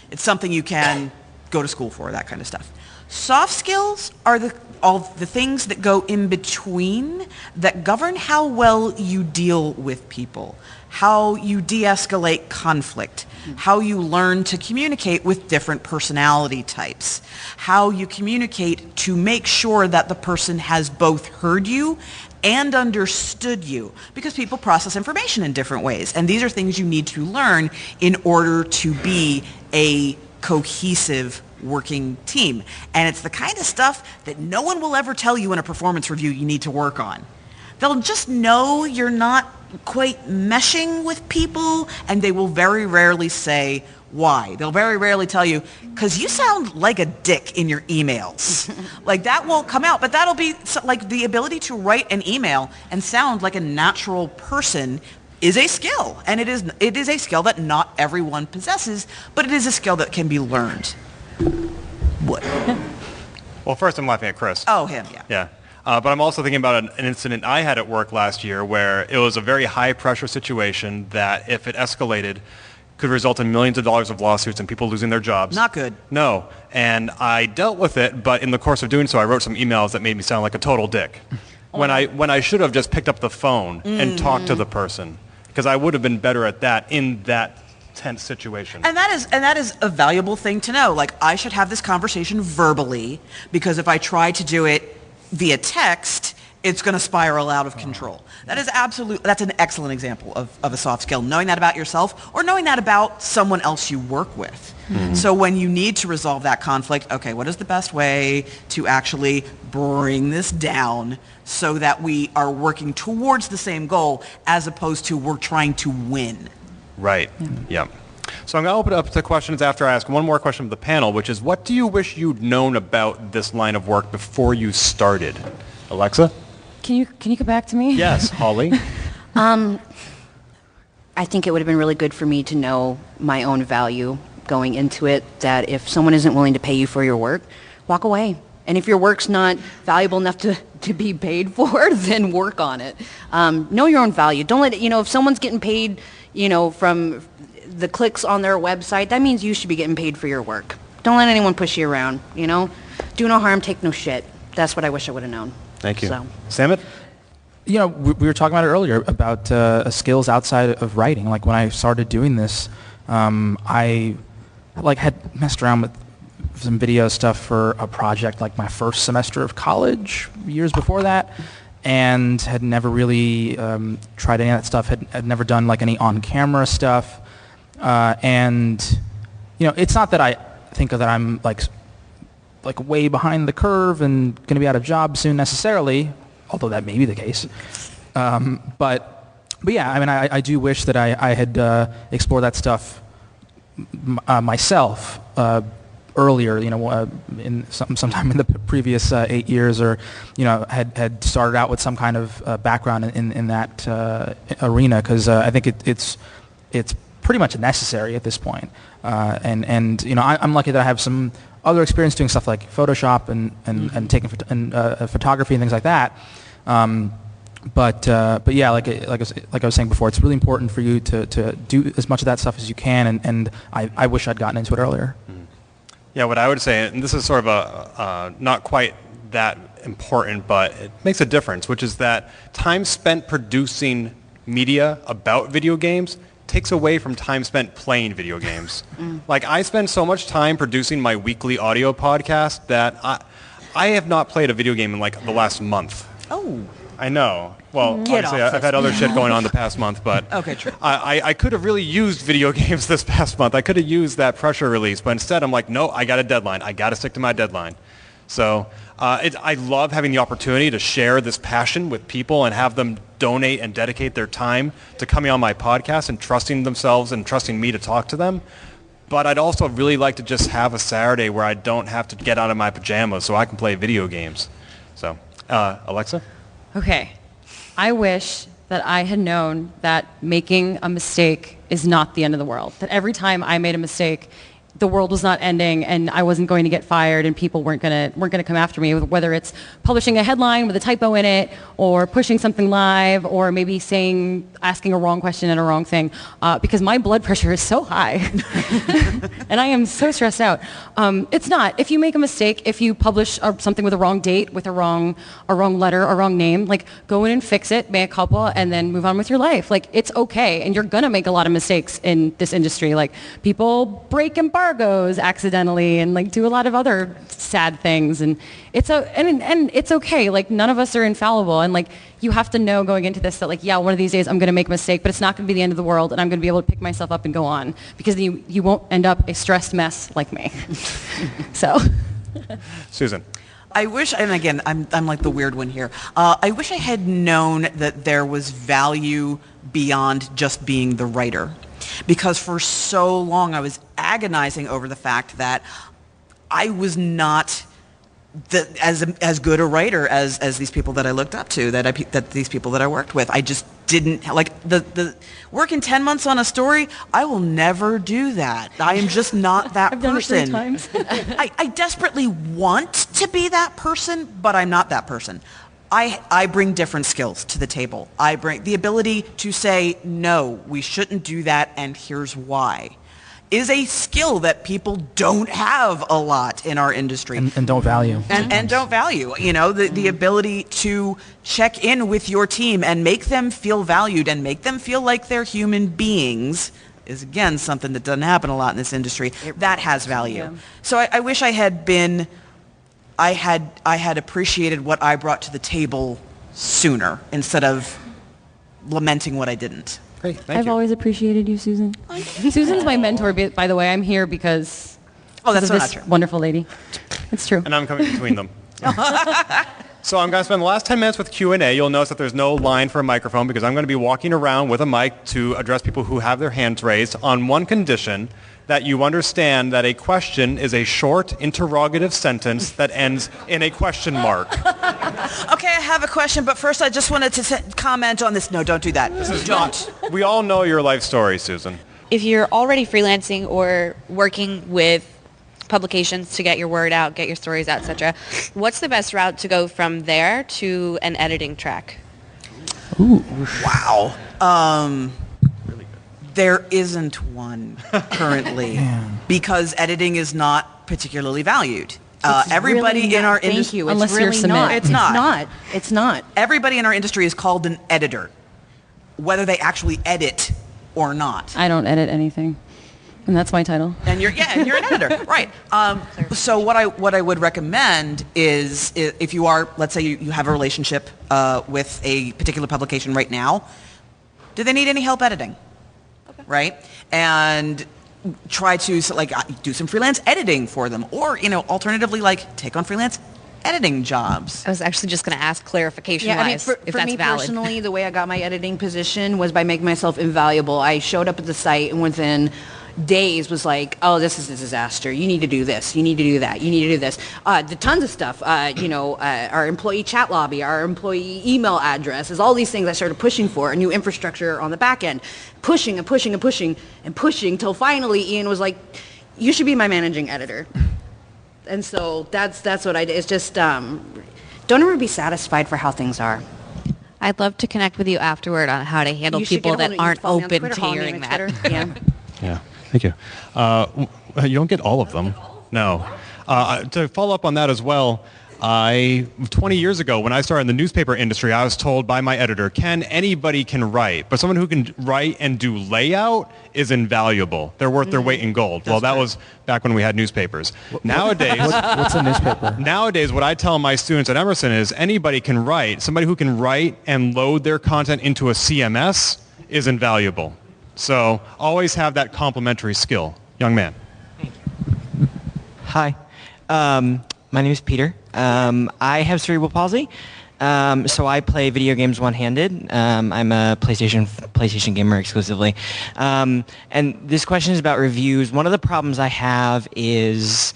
It's something you can go to school for, that kind of stuff. Soft skills are all the things that go in between that govern how well you deal with people, how you de-escalate conflict, how you learn to communicate with different personality types, how you communicate to make sure that the person has both heard you and understood you, because people process information in different ways. And these are things you need to learn in order to be a cohesive working team. And it's the kind of stuff that no one will ever tell you in a performance review you need to work on. They'll just know you're not quite meshing with people, and they will very rarely say why. They'll very rarely tell you, because you sound like a dick in your emails. Like, that won't come out, but that'll be, like, the ability to write an email and sound like a natural person is a skill. And it is a skill that not everyone possesses, but it is a skill that can be learned. What? Well, first I'm laughing at Chris. Oh, him, yeah. Yeah. But I'm also thinking about an incident I had at work last year where it was a very high-pressure situation that, if it escalated, could result in millions of dollars of lawsuits and people losing their jobs. Not good. No. And I dealt with it, but in the course of doing so, I wrote some emails that made me sound like a total dick. When I should have just picked up the phone and talked to the person, because I would have been better at that in that tense situation. And that is a valuable thing to know. Like, I should have this conversation verbally, because if I try to do it via text, it's going to spiral out of control. That's an excellent example of a soft skill, knowing that about yourself or knowing that about someone else you work with. Mm-hmm. So when you need to resolve that conflict, okay, what is the best way to actually bring this down so that we are working towards the same goal as opposed to we're trying to win? Right. Yeah. So I'm going to open it up to questions after I ask one more question of the panel, which is, what do you wish you'd known about this line of work before you started? Alexa? Can you come back to me? Yes. Holly? I think it would have been really good for me to know my own value going into it, that if someone isn't willing to pay you for your work, walk away. And if your work's not valuable enough to be paid for, then work on it. Know your own value. Don't let it, if someone's getting paid, from the clicks on their website, that means you should be getting paid for your work. Don't let anyone push you around, Do no harm, take no shit. That's what I wish I would have known. Thank you. So. Samit? We were talking about it earlier about skills outside of writing. Like, when I started doing this, I had messed around with some video stuff for a project like my first semester of college years before that, and had never really tried any of that stuff. Had never done like any on-camera stuff, and it's not that I think that I'm like way behind the curve and going to be out of job soon necessarily, although that may be the case. But yeah, I mean, I do wish that I had explored that stuff myself earlier, in sometime in the previous 8 years, or had started out with some kind of background in that arena, because I think it's pretty much necessary at this point. And you know, I'm lucky that I have some other experience doing stuff like Photoshop and taking photography and things like that. But yeah, like I was saying before, it's really important for you to do as much of that stuff as you can, and I wish I'd gotten into it earlier. Yeah, what I would say, and this is sort of a not quite that important, but it makes a difference, which is that time spent producing media about video games takes away from time spent playing video games. Like, I spend so much time producing my weekly audio podcast that I have not played a video game in like the last month. Oh. I know. Well, obviously, I've had other shit going on the past month, but okay, true. I could have really used video games this past month. I could have used that pressure release, but instead I'm like, no, I got a deadline. I got to stick to my deadline. So I love having the opportunity to share this passion with people and have them donate and dedicate their time to coming on my podcast and trusting themselves and trusting me to talk to them. But I'd also really like to just have a Saturday where I don't have to get out of my pajamas so I can play video games. So, Alexa? Okay. I wish that I had known that making a mistake is not the end of the world. That every time I made a mistake, the world was not ending and I wasn't going to get fired and people weren't going to come after me, whether it's publishing a headline with a typo in it or pushing something live or maybe asking a wrong question and a wrong thing, because my blood pressure is so high and I am so stressed out. It's not. If you make a mistake, if you publish something with a wrong date, with a wrong letter, a wrong name, like, go in and fix it, make a couple, and then move on with your life. Like, it's okay. And you're going to make a lot of mistakes in this industry. Like, people break embargoes accidentally and like do a lot of other sad things, and it's okay. Like, none of us are infallible, and like, you have to know going into this that, like, yeah, one of these days I'm going to make a mistake, but it's not going to be the end of the world, and I'm going to be able to pick myself up and go on, because you won't end up a stressed mess like me. So, Susan. I wish, and again, I'm like the weird one here. I wish I had known that there was value beyond just being the writer. Because for so long I was agonizing over the fact that I was not as good a writer as these people that I looked up to, that these people that I worked with. I just didn't, like, the working 10 months on a story, I will never do that. I am just not that I've person. done it 3 times. I desperately want to be that person, but I'm not that person. I bring different skills to the table. I bring the ability to say, no, we shouldn't do that, and here's why, is a skill that people don't have a lot in our industry. And don't value. And don't value. You know, the ability to check in with your team and make them feel valued and make them feel like they're human beings is, again, something that doesn't happen a lot in this industry. That has value. Yeah. So I wish I had been... I had appreciated what I brought to the table sooner instead of lamenting what I didn't. Great, thank I've you. always appreciated you, Susan. Susan's my mentor, by the way. I'm here because That's of not this true. wonderful lady. It's true. And I'm coming between them. So I'm going to spend the last 10 minutes with Q&A. You'll notice that there's no line for a microphone because I'm going to be walking around with a mic to address people who have their hands raised on one condition: that you understand that a question is a short interrogative sentence that ends in a question mark. Okay, I have a question, but first I just wanted to comment on this. No, don't do that. Don't. We all know your life story, Susan. If you're already freelancing or working with publications to get your word out, get your stories out, etc., what's the best route to go from there to an editing track? Ooh. Wow. There isn't one currently because editing is not particularly valued. Everybody really in our thank industry, you. It's Unless you're really Samit. not. It's not. It's not. Everybody in our industry is called an editor, whether they actually edit or not. I don't edit anything, and that's my title. And you're an editor, right? So what I would recommend is, if you are, let's say you have a relationship with a particular publication right now, do they need any help editing? Okay. Right? And try to do some freelance editing for them, or alternatively, take on freelance editing jobs. I was actually just going to ask clarification Yeah, I mean, wise for if that's me valid. personally, the way I got my editing position was by making myself invaluable. I showed up at the site, and within days was like, oh, this is a disaster. You need to do this. You need to do that. You need to do this. The tons of stuff. Our employee chat lobby, our employee email addresses, all these things I started pushing for, a new infrastructure on the back end, pushing and pushing and pushing and pushing till finally Ian was like, you should be my managing editor. And so that's what I did. It's just don't ever be satisfied for how things are. I'd love to connect with you afterward on how to handle people that aren't open to hearing that. Yeah. Yeah, thank you. You don't get all of them. No. To follow up on that as well, 20 years ago when I started in the newspaper industry, I was told by my editor, Ken, anybody can write, but someone who can write and do layout is invaluable. They're worth their weight in gold. Well, that was back when we had newspapers. Nowadays, What's a newspaper? Nowadays, what I tell my students at Emerson is anybody can write. Somebody who can write and load their content into a CMS is invaluable. So always have that complementary skill. Young man. Hi. My name is Peter. I have cerebral palsy, so I play video games one-handed. I'm a PlayStation gamer exclusively. And this question is about reviews. One of the problems I have is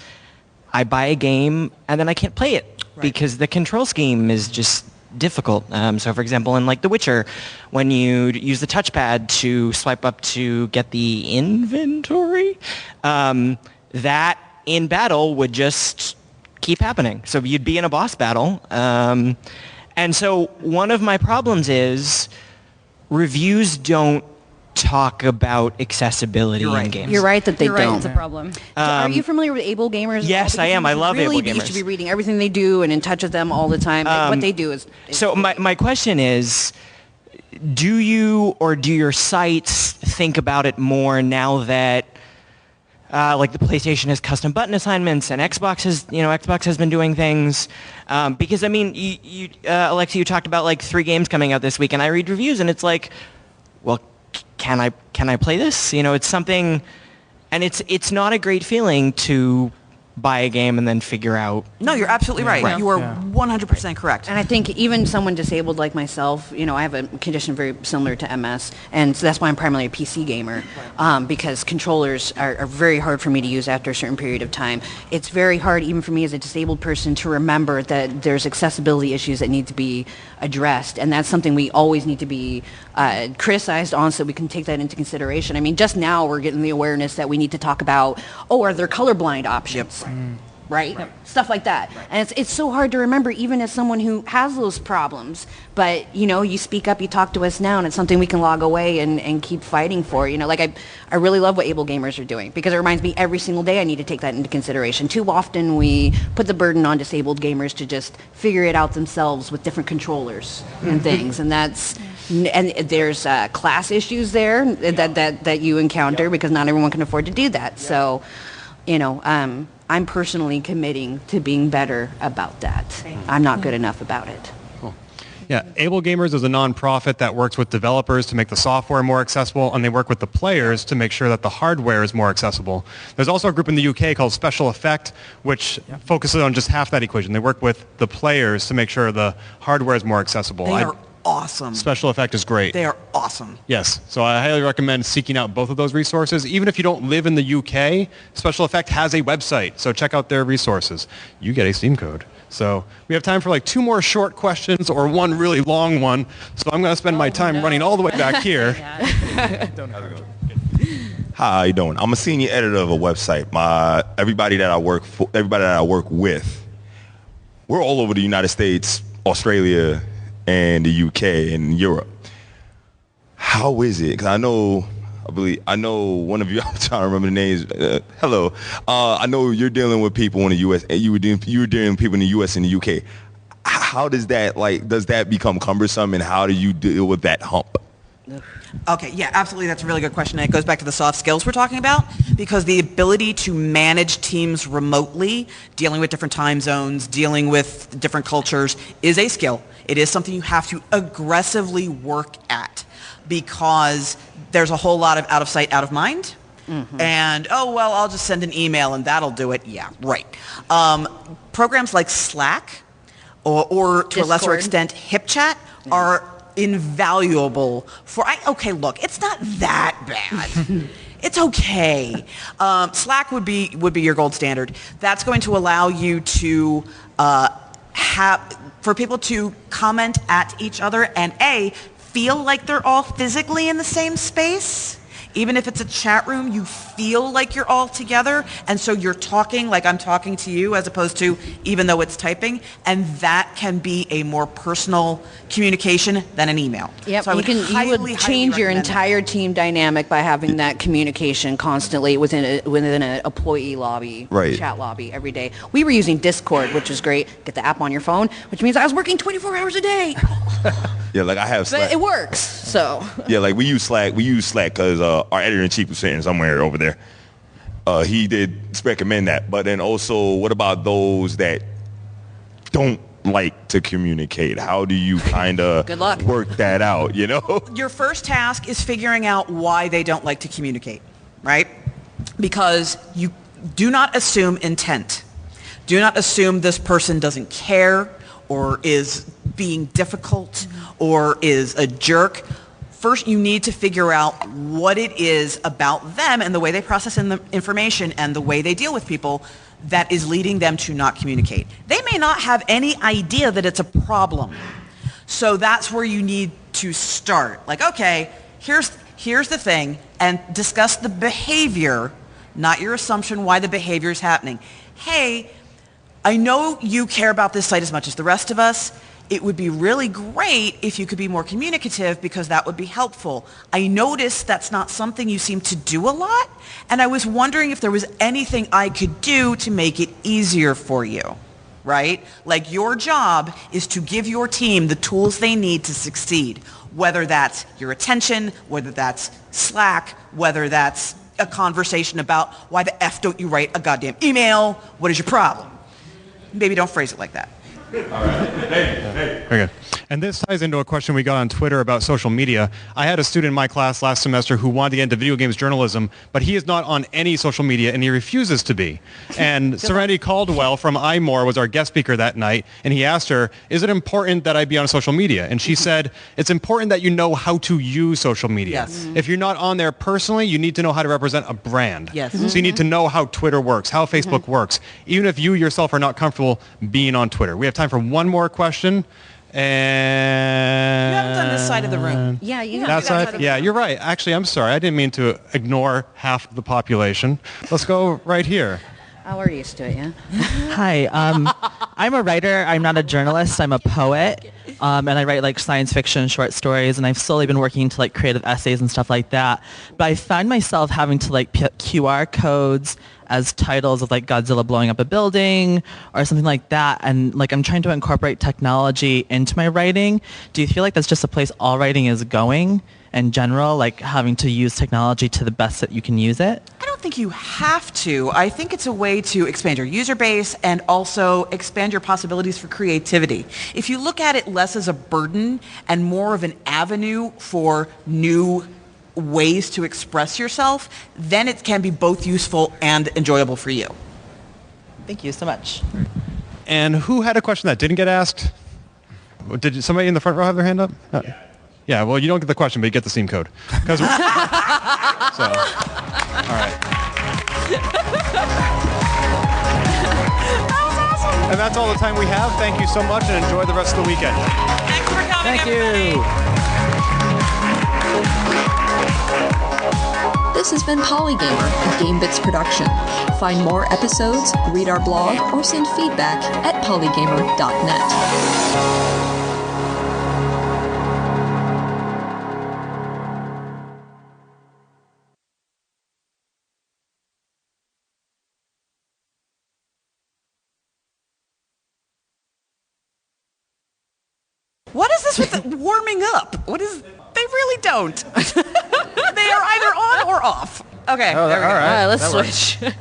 I buy a game and then I can't play it because the control scheme is just difficult. So for example, in like The Witcher, when you use the touchpad to swipe up to get the inventory, that in battle would just keep happening. So you'd be in a boss battle. And so one of my problems is reviews don't talk about accessibility in games. You're right that they You're right, don't. it's a problem. Are you familiar with Able Gamers? Yes, I am. I love Able You Gamers. should be reading everything they do and in touch with them all the time. Like, what they do is So my question is, do you or do your sites think about it more now that like the PlayStation has custom button assignments and Xbox has been doing things? Because I mean, you Alexa, you talked about like 3 games coming out this week, and I read reviews and it's like, well, can I play this? It's something, and it's not a great feeling to buy a game and then figure out. No, you're absolutely right. You are 100% correct. And I think even someone disabled like myself, I have a condition very similar to MS, and so that's why I'm primarily a PC gamer, because controllers are very hard for me to use after a certain period of time. It's very hard even for me as a disabled person to remember that there's accessibility issues that need to be addressed, and that's something we always need to be criticized on so we can take that into consideration. I mean, just now we're getting the awareness that we need to talk about, are there colorblind options? Right? Stuff like that. And it's so hard to remember even as someone who has those problems. But, you speak up, you talk to us now, and it's something we can log away and keep fighting for. I really love what Able Gamers are doing because it reminds me every single day I need to take that into consideration. Too often we put the burden on disabled gamers to just figure it out themselves with different controllers and things. And there's class issues there that you encounter because not everyone can afford to do that. So, I'm personally committing to being better about that. I'm not good enough about it. Cool. Yeah, Able Gamers is a nonprofit that works with developers to make the software more accessible, and they work with the players to make sure that the hardware is more accessible. There's also a group in the UK called Special Effect, which focuses on just half that equation. They work with the players to make sure the hardware is more accessible. They are awesome. Special Effect is great. They are awesome. Yes, so I highly recommend seeking out both of those resources. Even if you don't live in the UK, Special Effect has a website, so check out their resources. You get a Steam code. So we have time for like 2 more short questions or 1 really long one, so I'm going to spend my time running all the way back here. Hi, how you doing? I'm a senior editor of a website. Everybody that I work with, we're all over the United States, Australia, and the UK and Europe. How is it? Because I know one of you. I'm trying to remember the names. Hello. I know you're dealing with people in the US. You were dealing with people in the US and the UK. How does that does that become cumbersome, and how do you deal with that hump? Okay, yeah, absolutely. That's a really good question. And it goes back to the soft skills we're talking about, because the ability to manage teams remotely, dealing with different time zones, dealing with different cultures is a skill. It is something you have to aggressively work at, because there's a whole lot of out of sight, out of mind. Mm-hmm. And, I'll just send an email and that'll do it. Yeah, right. Programs like Slack or to Discord. A lesser extent HipChat are invaluable for, look, it's not that bad. It's okay. Slack would be your gold standard. That's going to allow you to for people to comment at each other and feel like they're all physically in the same space. Even if it's a chat room, you feel like you're all together, and so you're talking like I'm talking to you as opposed to even though it's typing, and that can be a more personal communication than an email. Yep, so you would change your entire team dynamic by having that communication constantly within an employee lobby, chat lobby every day. We were using Discord, which is great. Get the app on your phone, which means I was working 24 hours a day. Yeah, like I have Slack. But it works, so. Yeah, like we use Slack because our editor-in-chief was sitting somewhere over there. He did recommend that. But then also, what about those that don't like to communicate? How do you kind of work that out, you know? Your first task is figuring out why they don't like to communicate, right? Because you do not assume intent. Do not assume this person doesn't care or is being difficult or is a jerk. First, you need to figure out what it is about them and the way they process the information and the way they deal with people that is leading them to not communicate. They may not have any idea that it's a problem. So that's where you need to start. Like, okay, here's the thing, and discuss the behavior, not your assumption why the behavior is happening. Hey, I know you care about this site as much as the rest of us. It would be really great if you could be more communicative because that would be helpful. I noticed that's not something you seem to do a lot, and I was wondering if there was anything I could do to make it easier for you, right? Like your job is to give your team the tools they need to succeed, whether that's your attention, whether that's Slack, whether that's a conversation about why the F don't you write a goddamn email, what is your problem? Maybe don't phrase it like that. All right. Very good. And this ties into a question we got on Twitter about social media. I had a student in my class last semester who wanted to get into video games journalism, but he is not on any social media, and he refuses to be. And Serenity Caldwell from iMore was our guest speaker that night, and he asked her, is it important that I be on social media? And she said, it's important that you know how to use social media. Yes. If you're not on there personally, you need to know how to represent a brand. Yes. So you need to know how Twitter works, how Facebook works, even if you yourself are not comfortable being on Twitter. We have time for one more question. And you haven't done this side of the room. Yeah, you that side? Yeah, you're right. Actually, I'm sorry. I didn't mean to ignore half of the population. Let's go right here. Oh, we're used to it, yeah. Hi, I'm a writer. I'm not a journalist. I'm a poet, and I write like science fiction, short stories, and I've slowly been working into like creative essays and stuff like that. But I find myself having to like put QR codes as titles of like Godzilla blowing up a building or something like that, and like I'm trying to incorporate technology into my writing. Do you feel like that's just a place all writing is going in general, like having to use technology to the best that you can use it? I don't think you have to. I think it's a way to expand your user base and also expand your possibilities for creativity. If you look at it less as a burden and more of an avenue for new ways to express yourself, then it can be both useful and enjoyable for you. Thank you so much. And who had a question that didn't get asked? Did somebody in the front row have their hand up? No. Yeah, well, you don't get the question, but you get the Steam code. So, all right. And that's all the time we have. Thank you so much, and enjoy the rest of the weekend. Thanks for coming, Thank you. This has been Polygamer, a Gamebits production. Find more episodes, read our blog, or send feedback at polygamer.net. What is this with the warming up? What is? They really don't. They are either on or off. Okay, there we go. All right, Let's that works. switch.